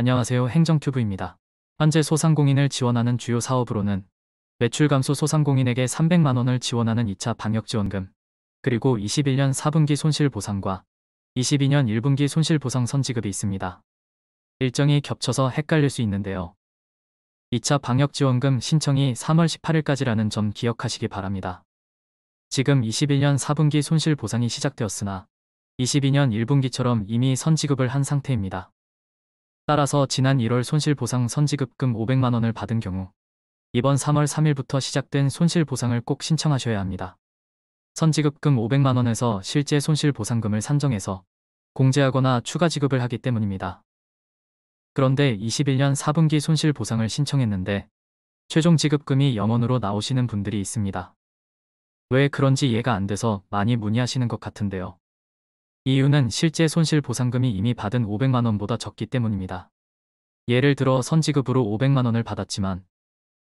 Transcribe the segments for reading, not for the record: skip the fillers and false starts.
안녕하세요. 행정튜브입니다. 현재 소상공인을 지원하는 주요 사업으로는 매출 감소 소상공인에게 300만 원을 지원하는 2차 방역지원금, 그리고 21년 4분기 손실보상과 22년 1분기 손실보상 선지급이 있습니다. 일정이 겹쳐서 헷갈릴 수 있는데요. 2차 방역지원금 신청이 3월 18일까지라는 점 기억하시기 바랍니다. 지금 21년 4분기 손실보상이 시작되었으나 22년 1분기처럼 이미 선지급을 한 상태입니다. 따라서 지난 1월 손실보상 선지급금 500만 원을 받은 경우 이번 3월 3일부터 시작된 손실보상을 꼭 신청하셔야 합니다. 선지급금 500만 원에서 실제 손실보상금을 산정해서 공제하거나 추가 지급을 하기 때문입니다. 그런데 21년 4분기 손실보상을 신청했는데 최종 지급금이 0원으로 나오시는 분들이 있습니다. 왜 그런지 이해가 안 돼서 많이 문의하시는 것 같은데요. 이유는 실제 손실보상금이 이미 받은 500만 원보다 적기 때문입니다. 예를 들어 선지급으로 500만 원을 받았지만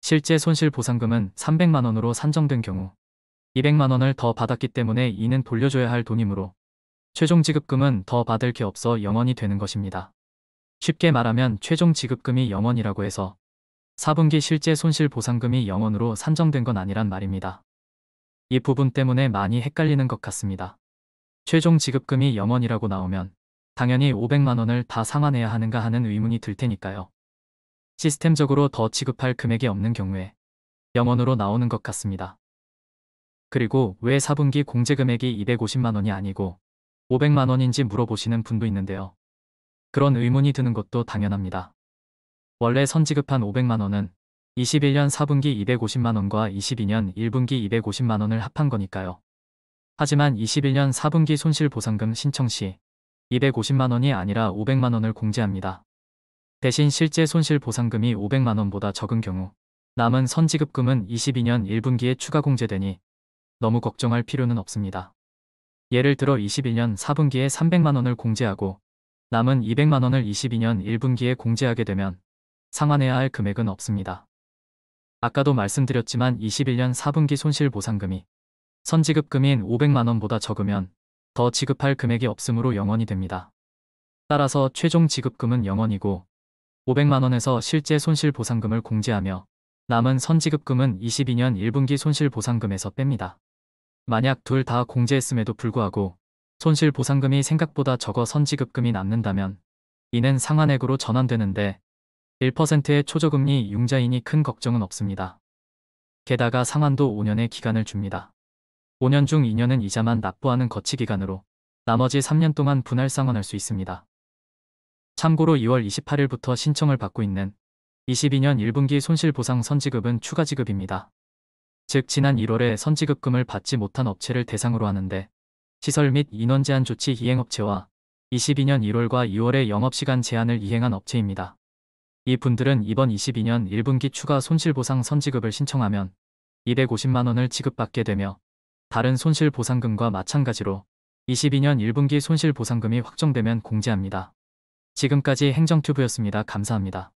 실제 손실보상금은 300만 원으로 산정된 경우 200만 원을 더 받았기 때문에 이는 돌려줘야 할 돈이므로 최종 지급금은 더 받을 게 없어 0원이 되는 것입니다. 쉽게 말하면 최종 지급금이 0원이라고 해서 4분기 실제 손실보상금이 0원으로 산정된 건 아니란 말입니다. 이 부분 때문에 많이 헷갈리는 것 같습니다. 최종 지급금이 0원이라고 나오면 당연히 500만 원을 다 상환해야 하는가 하는 의문이 들 테니까요. 시스템적으로 더 지급할 금액이 없는 경우에 0원으로 나오는 것 같습니다. 그리고 왜 4분기 공제금액이 250만 원이 아니고 500만 원인지 물어보시는 분도 있는데요. 그런 의문이 드는 것도 당연합니다. 원래 선지급한 500만 원은 21년 4분기 250만 원과 22년 1분기 250만 원을 합한 거니까요. 하지만 21년 4분기 손실보상금 신청 시 250만 원이 아니라 500만 원을 공제합니다. 대신 실제 손실보상금이 500만 원보다 적은 경우 남은 선지급금은 22년 1분기에 추가 공제되니 너무 걱정할 필요는 없습니다. 예를 들어 21년 4분기에 300만 원을 공제하고 남은 200만 원을 22년 1분기에 공제하게 되면 상환해야 할 금액은 없습니다. 아까도 말씀드렸지만 21년 4분기 손실보상금이 선지급금인 500만 원보다 적으면 더 지급할 금액이 없으므로 0원이 됩니다. 따라서 최종 지급금은 0원이고 500만 원에서 실제 손실보상금을 공제하며 남은 선지급금은 22년 1분기 손실보상금에서 뺍니다. 만약 둘 다 공제했음에도 불구하고 손실보상금이 생각보다 적어 선지급금이 남는다면 이는 상환액으로 전환되는데 1%의 초저금리 융자이니 큰 걱정은 없습니다. 게다가 상환도 5년의 기간을 줍니다. 5년 중 2년은 이자만 납부하는 거치기간으로 나머지 3년 동안 분할 상환할 수 있습니다. 참고로 2월 28일부터 신청을 받고 있는 22년 1분기 손실보상 선지급은 추가 지급입니다. 즉 지난 1월에 선지급금을 받지 못한 업체를 대상으로 하는데 시설 및 인원 제한 조치 이행업체와 22년 1월과 2월에 영업시간 제한을 이행한 업체입니다. 이 분들은 이번 22년 1분기 추가 손실보상 선지급을 신청하면 250만 원을 지급받게 되며 다른 손실보상금과 마찬가지로 22년 1분기 손실보상금이 확정되면 공제합니다. 지금까지 행정튜브였습니다. 감사합니다.